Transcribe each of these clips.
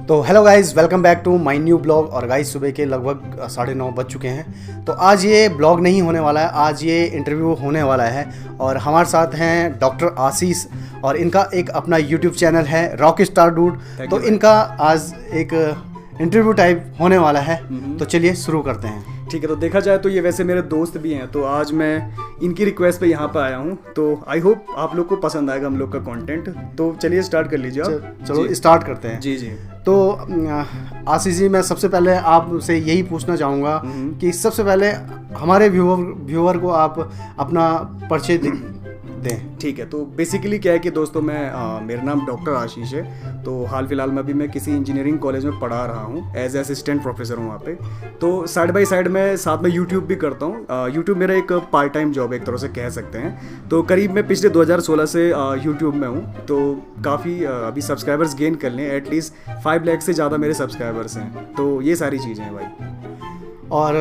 तो hello guys, welcome back to my new blog. और guys सुबह के लगभग 9:30 बज चुके हैं। तो आज ये ब्लॉग नहीं होने वाला है, आज ये इंटरव्यू होने वाला है। और हमारे साथ हैं डॉक्टर आशीष और इनका एक अपना यूट्यूब चैनल है रॉक स्टार डूड। तो इनका आज एक इंटरव्यू टाइप होने वाला है। तो चलिए शुरू करते हैं। ठीक है, तो देखा जाए तो ये वैसे मेरे दोस्त भी हैं, तो आज मैं इनकी रिक्वेस्ट पे यहाँ पे आया हूँ। तो आई होप आप लोग को पसंद आएगा हम लोग का कंटेंट। तो चलिए स्टार्ट कर लीजिए आप। चलो स्टार्ट करते हैं। जी जी। तो आशीष जी, मैं सबसे पहले आपसे यही पूछना चाहूँगा कि सबसे पहले हमारे व्यूअर को आप अपना परिचय दें। ठीक है, तो बेसिकली क्या है कि दोस्तों मेरा नाम डॉक्टर आशीष है। तो हाल फिलहाल में अभी मैं किसी इंजीनियरिंग कॉलेज में पढ़ा रहा हूँ, एज असिस्टेंट प्रोफेसर हूँ वहाँ पे। तो साइड बाय साइड मैं साथ में यूट्यूब भी करता हूँ। यूट्यूब मेरा एक पार्ट टाइम जॉब एक तरह से कह सकते हैं। तो करीब मैं पिछले 2016 से यूट्यूब में हूँ। तो काफ़ी अभी सब्सक्राइबर्स गेन कर लें, एटलीस्ट 5 लाख से ज़्यादा मेरे सब्सक्राइबर्स हैं। तो ये सारी चीज़ें हैं भाई। और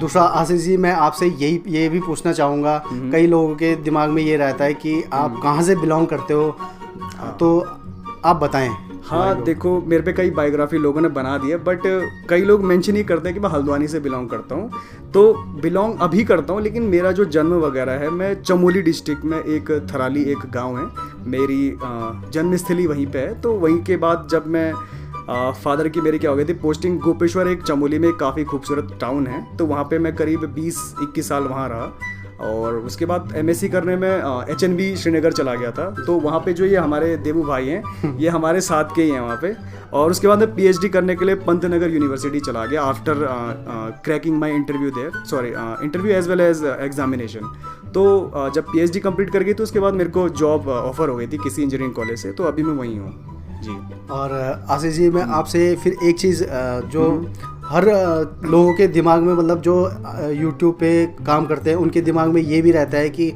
दूसरा आशीष जी, मैं आपसे ये भी पूछना चाहूँगा, कई लोगों के दिमाग में ये रहता है कि आप कहाँ से बिलोंग करते हो, तो आप बताएं। हाँ देखो, मेरे पे कई बायोग्राफी लोगों ने बना दी है, बट कई लोग मेंशन ही करते हैं कि मैं हल्द्वानी से बिलोंग करता हूँ। तो बिलोंग अभी करता हूँ, लेकिन मेरा जो जन्म वगैरह है, मैं चमोली डिस्ट्रिक्ट में एक थराली एक गांव है, मेरी जन्मस्थली वहीं पे है। तो वहीं के बाद जब मैं फादर की मेरी क्या हो गई थी पोस्टिंग गोपेश्वर, एक चमोली में काफ़ी खूबसूरत टाउन है। तो वहाँ पे मैं करीब 20-21 साल वहाँ रहा। और उसके बाद एमएससी करने में HNB श्रीनगर चला गया था। तो वहाँ पे जो ये हमारे देवू भाई हैं, ये हमारे साथ के ही हैं वहाँ पे। और उसके बाद मैं PhD करने के लिए पंतनगर यूनिवर्सिटी चला गया after cracking my interview as well as examination. तो जब PhD कंप्लीट कर गई तो उसके बाद मेरे को जॉब ऑफर हो गई थी किसी इंजीनियरिंग कॉलेज से। तो अभी मैं वहीं हूँ जी। और आशीष जी, मैं आपसे फिर एक चीज़ जो हर लोगों के दिमाग में, मतलब जो यूट्यूब पे काम करते हैं उनके दिमाग में ये भी रहता है कि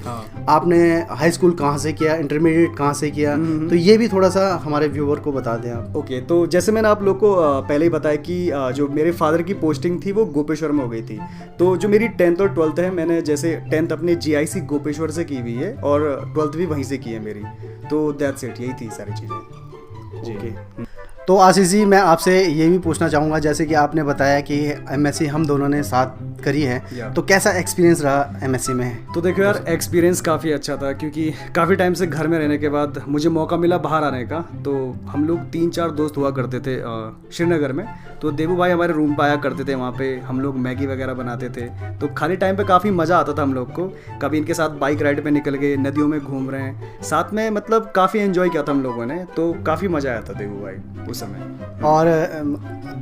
आपने हाई स्कूल कहाँ से किया, इंटरमीडिएट कहाँ से किया, तो ये भी थोड़ा सा हमारे व्यूअर को बता दें आप। ओके, तो जैसे मैंने आप लोग को पहले ही बताया कि जो मेरे फादर की पोस्टिंग थी वो गोपेश्वर में हो गई थी। तो जो मेरी 10th और 12th है, मैंने जैसे 10th अपने GIC गोपेश्वर से की हुई है और 12th भी वहीं से की है मेरी। तो दैट्स इट, यही थी सारी चीज़ें जी। तो आशीष जी, मैं आपसे ये भी पूछना चाहूँगा, जैसे कि आपने बताया कि MSc हम दोनों ने साथ करी है, तो कैसा एक्सपीरियंस रहा MSc में? तो देखो यार, एक्सपीरियंस काफ़ी अच्छा था, क्योंकि काफ़ी टाइम से घर में रहने के बाद मुझे मौका मिला बाहर आने का। तो हम लोग 3-4 दोस्त हुआ करते थे श्रीनगर में। तो देवू भाई हमारे रूम पर आया करते थे, वहाँ पे हम लोग मैगी वगैरह बनाते थे। तो खाली टाइम पे काफ़ी मज़ा आता था हम लोग को। कभी इनके साथ बाइक राइड पे निकल गए, नदियों में घूम रहे हैं साथ में, मतलब काफ़ी एंजॉय किया था हम लोगों ने। तो काफ़ी मज़ा आया था देवू भाई उस समय। और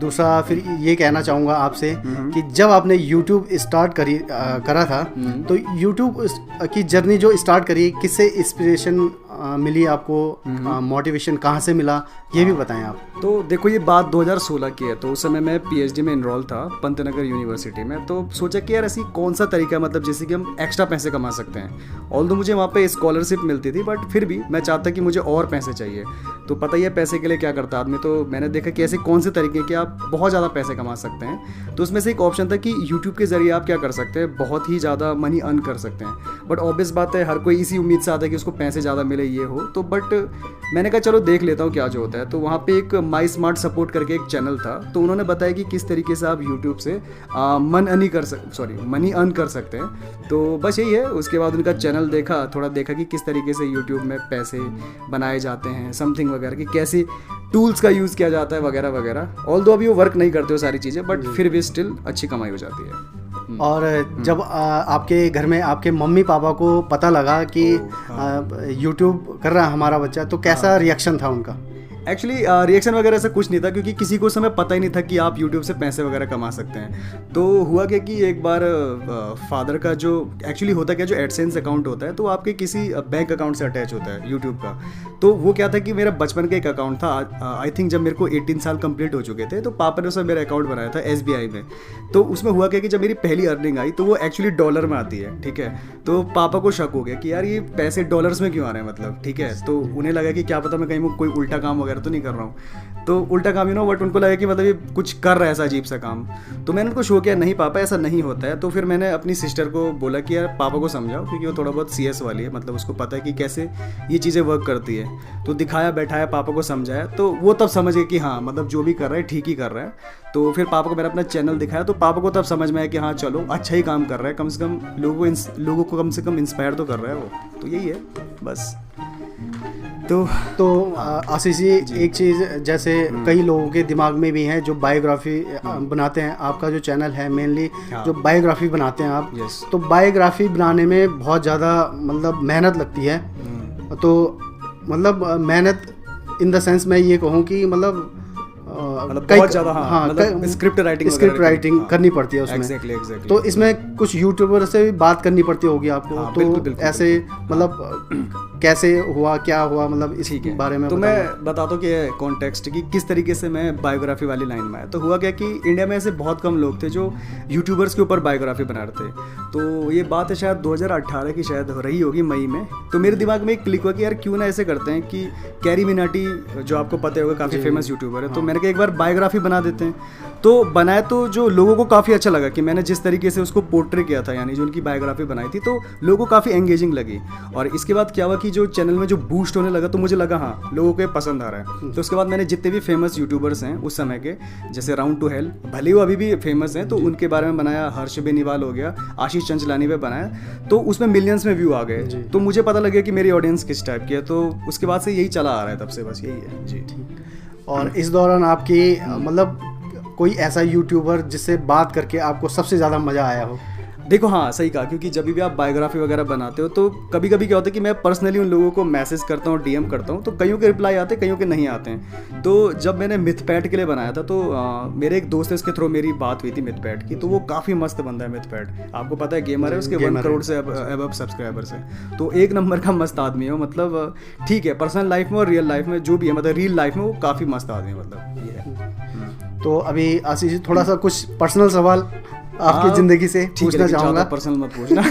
दूसरा फिर ये कहना चाहूँगा आपसे कि जब आपने YouTube स्टार्ट करा था, तो YouTube की जर्नी जो स्टार्ट करी, किससे इंस्पिरेशन मिली आपको, मोटिवेशन कहाँ से मिला, ये भी बताएं आप। तो देखो, ये बात 2016 की है। तो उस समय मैं PhD में इनरोल था पंतनगर यूनिवर्सिटी में। तो सोचा कि यार ऐसी कौन सा तरीका, मतलब जैसे कि हम एक्स्ट्रा पैसे कमा सकते हैं। ऑल्दो मुझे वहाँ पे स्कॉलरशिप मिलती थी, बट फिर भी मैं चाहता कि मुझे और पैसे चाहिए। तो पता ही है पैसे के लिए क्या करता आदमी। तो मैंने देखा कि ऐसे कौन से तरीके कि आप बहुत ज़्यादा पैसे कमा सकते हैं। तो उसमें से एक ऑप्शन था कि यूट्यूब के ज़रिए आप क्या कर सकते हैं, बहुत ही ज़्यादा मनी अर्न कर सकते हैं। बट ऑब्वियस बात है, हर कोई इसी उम्मीद से आता है कि उसको पैसे ज़्यादा मिले, ये हो तो। बट मैंने कहा चलो देख लेता हूँ क्या जो होता है। तो वहाँ पे एक माई स्मार्ट सपोर्ट करके एक चैनल था। तो उन्होंने बताया कि किस तरीके से आप यूट्यूब से मनी अर्न कर सकते हैं। तो बस यही है। उसके बाद उनका चैनल देखा, थोड़ा देखा कि किस तरीके से यूट्यूब में पैसे बनाए जाते हैं, समथिंग वगैरह, कि कैसे टूल्स का यूज़ किया जाता है वगैरह वगैरह। ऑल्दो अभी वो वर्क नहीं करते हो सारी चीज़ें, बट फिर भी स्टिल अच्छी कमाई हो जाती है। और जब आपके घर में आपके मम्मी पापा को पता लगा कि YouTube कर रहा है हमारा बच्चा, तो कैसा रिएक्शन था उनका? एक्चुअली रिएक्शन वगैरह ऐसा कुछ नहीं था, क्योंकि किसी को उस समय पता ही नहीं था कि आप YouTube से पैसे वगैरह कमा सकते हैं। तो हुआ क्या कि एक बार फादर का जो एक्चुअली होता क्या, जो एडसेंस अकाउंट होता है, तो आपके किसी बैंक अकाउंट से अटैच होता है YouTube का। तो वो क्या था कि मेरा बचपन का एक अकाउंट था। आई थिंक जब मेरे को 18 साल कंप्लीट हो चुके थे, तो पापा ने उसमें मेरा अकाउंट बनाया था SBI में। तो उसमें हुआ क्या कि जब मेरी पहली अर्निंग आई, तो वो एक्चुअली डॉलर में आती है, ठीक है। तो पापा को शक हो गया कि यार ये पैसे डॉलर्स में क्यों आ रहे हैं, मतलब, ठीक है। तो उन्हें लगा कि क्या पता मैं कहीं कोई उल्टा काम वगैरह वगैरह तो नहीं कर रहा हूँ, तो उल्टा काम बट उनको लगा कि मतलब ये कुछ कर रहा है ऐसा अजीब सा काम। तो मैंने उनको शो किया, नहीं पापा ऐसा नहीं होता है। तो फिर मैंने अपनी सिस्टर को बोला कि यार पापा को समझाओ, क्योंकि वो थोड़ा बहुत CS वाली है, मतलब उसको पता है कि कैसे ये चीज़ें वर्क करती है। तो दिखाया, बैठाया, पापा को समझाया, तो वो तब समझ गए कि हाँ मतलब जो भी कर रहा है ठीक ही कर रहा है। तो फिर पापा को मैंने अपना चैनल दिखाया, तो पापा को तब समझ में आया कि हाँ चलो अच्छा ही काम कर रहा है, कम से कम लोगों को कम से कम इंस्पायर तो कर रहा है वो। तो यही है बस। तो आशीष जी, एक चीज़ जैसे कई लोगों के दिमाग में भी है जो बायोग्राफी बनाते हैं, आपका जो चैनल है मेनली जो बायोग्राफी बनाते हैं आप, तो बायोग्राफी बनाने में बहुत ज़्यादा मतलब मेहनत लगती है। तो मतलब मेहनत इन द सेंस मैं ये कहूँ कि मतलब बहुत ज़्यादा मतलब स्क्रिप्ट राइटिंग करनी पड़ती है उसमें। Exactly. तो इसमें कुछ यूट्यूबर से भी बात करनी पड़ती होगी आपको। तो बिल्कुल, ऐसे मतलब कैसे हुआ, क्या हुआ, मतलब इसी के बारे में तो मैं बताता हूँ कि कॉन्टेक्स्ट की किस तरीके से मैं बायोग्राफी वाली लाइन में आया। तो हुआ क्या कि इंडिया में ऐसे बहुत कम लोग थे जो यूट्यूबर्स के ऊपर बायोग्राफी बना रहे थे। तो ये बात है शायद 2018 की शायद हो रही होगी, मई में। तो मेरे दिमाग में एक क्लिक हुआ कि यार क्यों ना ऐसे करते हैं कि कैरी मिनाटी जो आपको पता होगा काफ़ी फेमस यूट्यूबर है, तो मैंने कहा एक बार बायोग्राफी बना देते हैं। तो बनाया, तो जो लोगों को काफ़ी अच्छा लगा कि मैंने जिस तरीके से उसको पोर्ट्रे किया था, यानी जो उनकी बायोग्राफी बनाई थी, तो लोगों को काफ़ी एंगेजिंग लगी। और इसके बाद क्या हुआ कि जो चैनल में जो बूस्ट होने लगा, तो मुझे लगा हाँ लोगों को पसंद आ रहा है। तो उसके बाद मैंने जितने भी फेमस यूट्यूबर्स हैं उस समय के, जैसे राउंड टू हेल, भले वो अभी भी फेमस हैं, तो उनके बारे में बनाया। हर्ष बेनीवाल हो गया, आशीष चंचलानी पे बनाया, तो उसमें मिलियंस में व्यू आ गए। तो मुझे पता लगा कि मेरी ऑडियंस किस टाइप की है। तो उसके बाद से यही चला आ रहा है, तब से बस यही है जी। और इस दौरान आपकी मतलब कोई ऐसा यूट्यूबर जिससे बात करके आपको सबसे ज़्यादा मज़ा आया हो? देखो हाँ सही कहा, क्योंकि जब भी आप बायोग्राफी वगैरह बनाते हो तो कभी कभी क्या होता है कि मैं पर्सनली उन लोगों को मैसेज करता हूँ, DM करता हूँ, तो कईयों के रिप्लाई आते हैं, कईयों के नहीं आते हैं। तो जब मैंने मिथपैट के लिए बनाया था, तो मेरे एक दोस्त है, उसके थ्रू मेरी बात हुई थी मिथपैट की। तो वो काफ़ी मस्त बंदा है मिथपैट, आपको पता है गेमर है, उसके 1 करोड़ से अब सब्सक्राइबर्स है। तो एक नंबर का मस्त आदमी है, मतलब ठीक है पर्सनल लाइफ में और रियल लाइफ में जो भी है, मतलब रियल लाइफ में वो काफ़ी मस्त आदमी है, मतलब ये है। तो अभी आशीष जी थोड़ा सा कुछ पर्सनल सवाल आपकी जिंदगी से पूछना चाहूंगा। पर्सनल मत पूछना।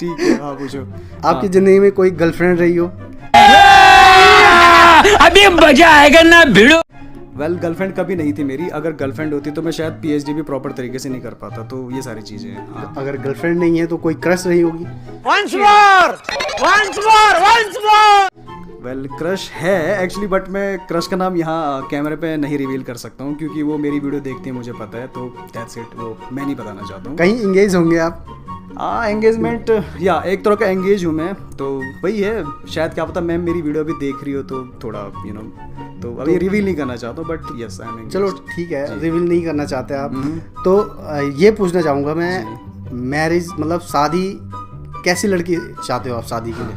ठीक है, हाँ पूछो। आपकी जिंदगी में कोई गर्लफ्रेंड रही हो? अभी मजा आएगा ना भिड़ो। वेल गर्लफ्रेंड कभी नहीं थी मेरी। अगर गर्लफ्रेंड होती तो मैं शायद PhD भी प्रॉपर तरीके से नहीं कर पाता। तो ये सारी चीजें हैं। हाँ। अगर गर्लफ्रेंड नहीं है तो कोई क्रश रही होगी? वेल क्रश है एक्चुअली, बट मैं क्रश का नाम यहाँ कैमरे पे नहीं रिवील कर सकता हूँ, क्योंकि वो मेरी वीडियो देखती है, मुझे पता है। तो दैट्स इट, वो मैं नहीं बताना चाहता हूँ। कहीं एंगेज होंगे आप? हाँ एंगेजमेंट, या एक तरह का एंगेज हूँ मैं। तो वही है, शायद क्या पता मैम मेरी वीडियो अभी देख रही हो तो थोड़ा तो अभी रिवील नहीं करना चाहता हूँ, बट यस आई एम। चलो ठीक है, रिवील नहीं करना चाहते आप। तो ये पूछना चाहूँगा मैं, मैरिज मतलब शादी, कैसी लड़की चाहते हो आप शादी के लिए?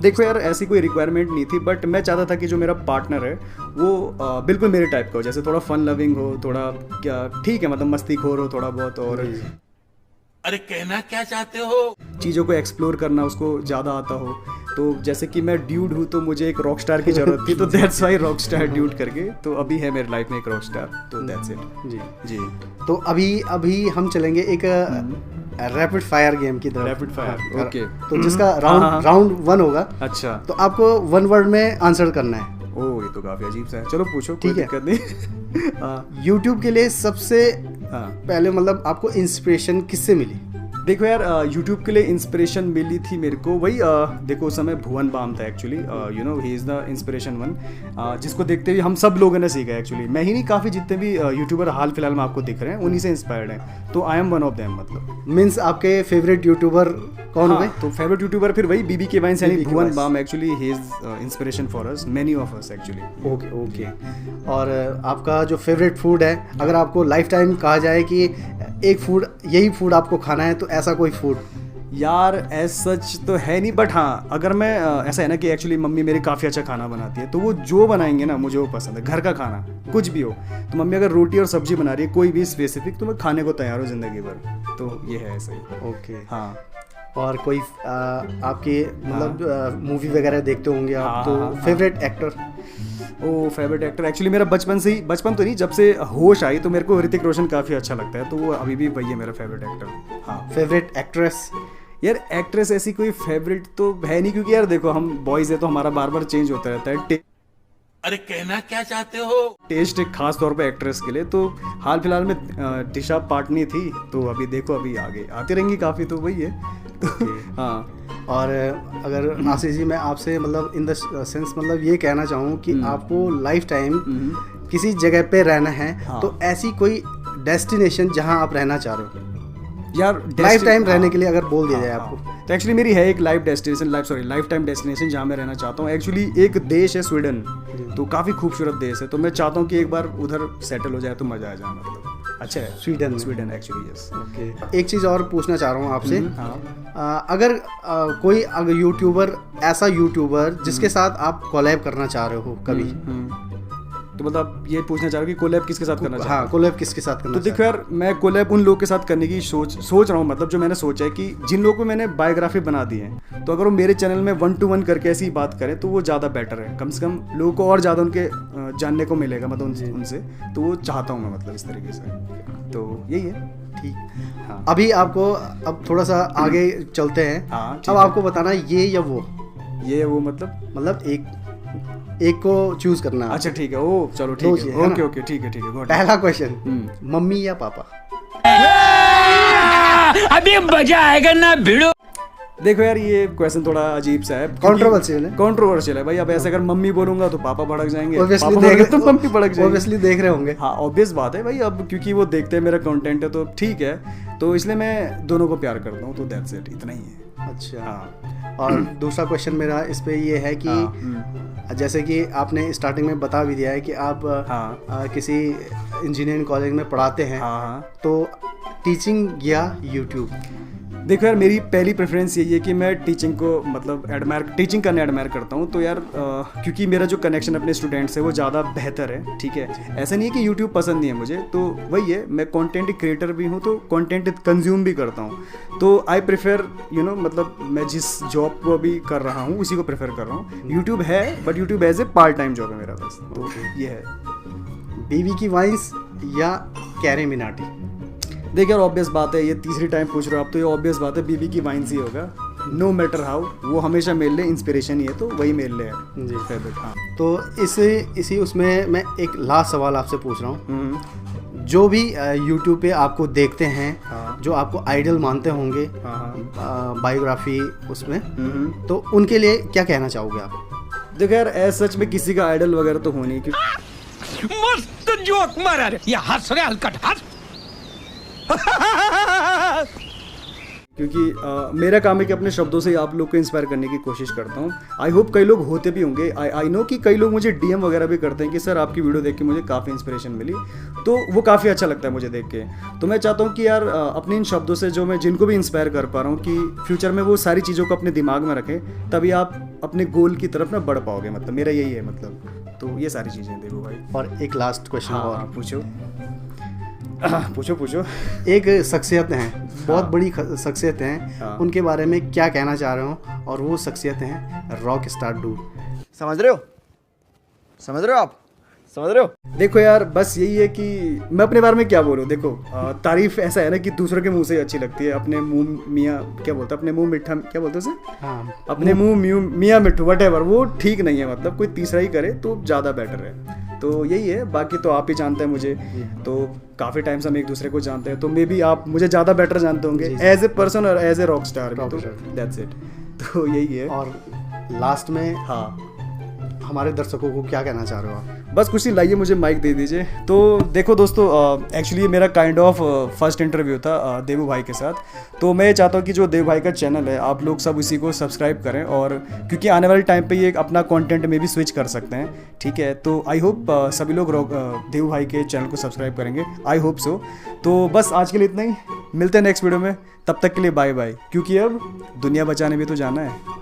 देखो यार ऐसी कोई रिक्वायरमेंट नहीं थी, बट मैं चाहता था कि जो मेरा पार्टनर है वो बिल्कुल मेरे टाइप का हो, जैसे थोड़ा फन लविंग हो, थोड़ा क्या ठीक है मतलब मस्तीखोर हो थोड़ा बहुत, और अरे कहना क्या चाहते हो? चीज़ों को एक्सप्लोर करना उसको ज़्यादा आता हो। तो जैसे कि मैं ड्यूड हूँ, तो मुझे एक रॉक स्टार की ज़रूरत थी, तो that's why rock star dude करके। तो अभी है मेरी लाइफ में एक रॉक स्टार, तो दैट्स इट जी जी। तो अभी हम चलेंगे एक रैपिड फायर गेम की तरफ। Rapid fire, okay. तो जिसका राउंड 1 होगा। अच्छा। तो आपको 1 वर्ड में आंसर करना है। ओह ये तो काफ़ी अजीब सा है, चलो पूछो। ठीक है, दिक्कत नहीं। यूट्यूब के लिए सबसे पहले मतलब आपको इंस्पिरेशन किससे मिली? देखो यार यूट्यूब के लिए इंस्पिरेशन मिली थी मेरे को, वही देखो उस समय भुवन बाम था actually, he is the inspiration one, जिसको देखते हुए हम सब लोगों ने सीखा एक्चुअली। मैं ही नहीं, काफ़ी जितने भी यूट्यूबर हाल फिलहाल में आपको दिख रहे हैं उन्हीं से इंस्पायर्ड हैं। तो I am one of them. मतलब मीन्स आपके फेवरेट यूट्यूबर कौन हुए? तो फेवरेट यूट्यूबर फिर वही BBK वाइन्स, यानी Bhuvan Bam actually he is inspiration for us, many of us actually. Okay. और आपका जो फेवरेट फूड है, अगर आपको लाइफ टाइम कहा जाए कि एक फूड, यही फूड आपको खाना है, तो ऐसा कोई फूड? यार एज सच तो है नहीं, बट हाँ अगर मैं ऐसा है ना कि एक्चुअली मम्मी मेरी काफ़ी अच्छा खाना बनाती है, तो वो जो बनाएंगे ना मुझे वो पसंद है। घर का खाना कुछ भी हो, तो मम्मी अगर रोटी और सब्जी बना रही है कोई भी स्पेसिफिक, तो मैं खाने को तैयार हूँ ज़िंदगी भर। तो ये है ऐसा ही। ओके। हाँ। और कोई आपके मतलब मूवी वगैरह देखते होंगे आप, तो favourite actor? Favourite actor actually मेरा बचपन से ही, बचपन तो नहीं, जब से होश आई तो मेरे को ऋतिक रोशन काफ़ी अच्छा लगता है, तो वो अभी भी वही है मेरा फेवरेट एक्टर। हाँ। Favourite actress? यार एक्ट्रेस ऐसी कोई फेवरेट तो है नहीं, क्योंकि यार देखो हम बॉयज़ है तो हमारा बार बार चेंज होता रहता है अरे कहना क्या चाहते हो? टेस्ट, एक खास तौर पे एक्ट्रेस के लिए। तो हाल फिलहाल में दिशा पाटनी थी, तो अभी देखो अभी आगे आती रहेंगी काफ़ी, तो वही है। हाँ। और अगर आशीष जी मैं आपसे मतलब इन द सेंस मतलब ये कहना चाहूँ कि आपको लाइफ टाइम किसी जगह पे रहना है, हाँ। तो ऐसी कोई डेस्टिनेशन जहाँ आप रहना चाह रहे हो, यार लाइफ टाइम रहने के लिए अगर बोल दिया जाए आपको। तो एक्चुअली मेरी है एक लाइफ टाइम डेस्टिनेशन जहाँ मैं रहना चाहता हूँ। एक्चुअली एक देश है स्वीडन, तो काफ़ी खूबसूरत देश है, तो मैं चाहता हूँ कि एक बार उधर सेटल हो जाए तो मज़ा आ जाए। मतलब अच्छा है स्वीडन एक्चुअली। यस। ओके, एक चीज़ और पूछना चाह रहा हूँ आपसे। हाँ। अगर कोई अगर यूट्यूबर, ऐसा यूट्यूबर जिसके साथ आप कोलैब करना चाह रहे हो कभी, तो मतलब ये पूछना चाह रहा हूँ कि कोलैब किसके साथ करना चाहते हाँ, कोलैब किसके साथ करना तो देखो यार, मैं कोलैब उन लोगों के साथ करने की सोच रहा हूँ। मतलब जो मैंने सोचा है कि जिन लोगों को मैंने बायोग्राफी बना दी है, तो अगर वो मेरे चैनल में 1-to-1 करके ऐसी बात करें तो वो ज़्यादा बेटर है। कम से कम लोगों को और ज़्यादा उनके जानने को मिलेगा, मतलब उनसे। तो वो चाहता हूँ मैं, मतलब इस तरीके से। तो यही है। ठीक। हाँ, अभी आपको अब थोड़ा सा आगे चलते हैं। हाँ, ठीक अब है। आपको बताना है ये या वो, मतलब एक को चूज करना है। अच्छा ठीक है। ओ चलो दो ठीक चीज़ है। है ना? ओके ओके ठीक है ठीक है। पहला क्वेश्चन, मम्मी या पापा? अभी मजा आएगा ना भिड़ो। देखो यार, ये क्वेश्चन थोड़ा अजीब सा है, कंट्रोवर्शियल है भाई। अब ऐसे अगर मम्मी बोलूंगा तो पापा भड़क जाएंगे, Obviously पापा बोलूंगा तो मम्मी भड़क जाएंगे। Obviously देख रहे होंगे। हाँ, ऑब्वियस बात है भाई। अब क्योंकि वो देखते हैं मेरा कंटेंट है तो ठीक है, तो इसलिए मैं दोनों को प्यार करता हूँ। तो दैट्स इट, इतना ही है। अच्छा। हाँ। और दूसरा क्वेश्चन मेरा इस पे ये है कि जैसे कि आपने स्टार्टिंग में बता भी दिया है कि आप किसी इंजीनियरिंग कॉलेज में पढ़ाते हैं, हाँ। तो टीचिंग या यूट्यूब? देखो यार, मेरी पहली प्रेफरेंस यही है कि मैं टीचिंग को मतलब टीचिंग करने एडमायर करता हूँ। तो यार क्योंकि मेरा जो कनेक्शन अपने स्टूडेंट्स है वो ज़्यादा बेहतर है। ठीक है, ऐसा नहीं है कि यूट्यूब पसंद नहीं है मुझे, तो वही है, मैं कंटेंट क्रिएटर भी हूँ, तो कंटेंट कंज्यूम भी करता हूँ। तो आई प्रेफर मतलब मैं जिस जॉब को अभी कर रहा हूँ उसी को प्रेफर कर रहा हूँ। यूट्यूब है, but YouTube as a part time job है मेरा बस। तो ये है। बीवी की वाइन्स या कैरी मिनाटी? देख यार, ऑब्वियस बात है, ये तीसरी टाइम पूछ रहे हो आप, तो ये ऑब्वियस बात है, बीबी की वाइन्स ही होगा। नो मैटर हाउ, वो हमेशा मेरे लिए इंस्पिरेशन ही है, तो वही मेरे लिए है जी फेवरेट। हाँ। तो इसी उसमें मैं एक लास्ट सवाल आपसे पूछ रहा हूँ। जो भी यूट्यूब पे आपको देखते हैं, जो आपको आइडल मानते होंगे बायोग्राफी उसमें, तो उनके लिए क्या कहना चाहोगे आप? देखो यार, ऐसा सच में किसी का आइडल वगैरह तो हो नहीं, मस्त जोक मारा रे, ये हंस रहे हलकट हंस। क्योंकि मेरा काम है कि अपने शब्दों से आप लोग को इंस्पायर करने की कोशिश करता हूँ। आई होप कई लोग होते भी होंगे। आई नो कि कई लोग मुझे डीएम वगैरह भी करते हैं कि सर आपकी वीडियो देख के मुझे काफ़ी इंस्पिरेशन मिली, तो वो काफ़ी अच्छा लगता है मुझे देख के। तो मैं चाहता हूँ कि यार अपने इन शब्दों से जो मैं जिनको भी इंस्पायर कर पा रहा हूँ कि फ्यूचर में वो सारी चीज़ों को अपने दिमाग में रखें, तभी आप अपने गोल की तरफ ना बढ़ पाओगे। मतलब मेरा यही है, मतलब तो ये सारी चीज़ें देखो भाई। और एक लास्ट क्वेश्चन और पूछो। एक शख्सियत हैं, बहुत बड़ी शख्सियत हैं, उनके बारे में क्या कहना चाह रहे हो? और वो शख्सियत हैं रॉक स्टार डूड। समझ रहे हो आप? देखो यार, बस यही है कि मैं अपने बारे में क्या बोलूँ। देखो तारीफ ऐसा है ना कि दूसरों के मुंह से अच्छी लगती है। अपने मुंह मियाँ क्या बोलते हैं, अपने मुंह मिठा क्या बोलते हैं उसे? हाँ, अपने मुंह मियाँ मिठू वटेवर, वो ठीक नहीं है। मतलब कोई तीसरा ही करे तो ज़्यादा बेटर है। तो यही है, बाकी तो आप ही जानते हैं मुझे, तो काफ़ी टाइम से हम एक दूसरे को जानते हैं, तो मे बी आप मुझे ज़्यादा बेटर जानते होंगे एज ए पर्सन और एज ए रॉक स्टार। तो दैट्स इट, तो यही है। और लास्ट में हाँ, हमारे दर्शकों को क्या कहना चाह रहे हो आप? बस कुछ नहीं, लाइए मुझे माइक दे दीजिए। तो देखो दोस्तों, एक्चुअली मेरा काइंड ऑफ फर्स्ट इंटरव्यू था देवू भाई के साथ। तो मैं चाहता हूँ कि जो देव भाई का चैनल है, आप लोग सब उसी को सब्सक्राइब करें, और क्योंकि आने वाले टाइम पे ये अपना कंटेंट में भी स्विच कर सकते हैं। ठीक है, तो आई होप सभी लोग देव भाई के चैनल को सब्सक्राइब करेंगे। I hope so. तो बस आज के लिए इतना ही, मिलते हैं नेक्स्ट वीडियो में। तब तक के लिए बाय बाय, क्योंकि अब दुनिया बचाने भी तो जाना है।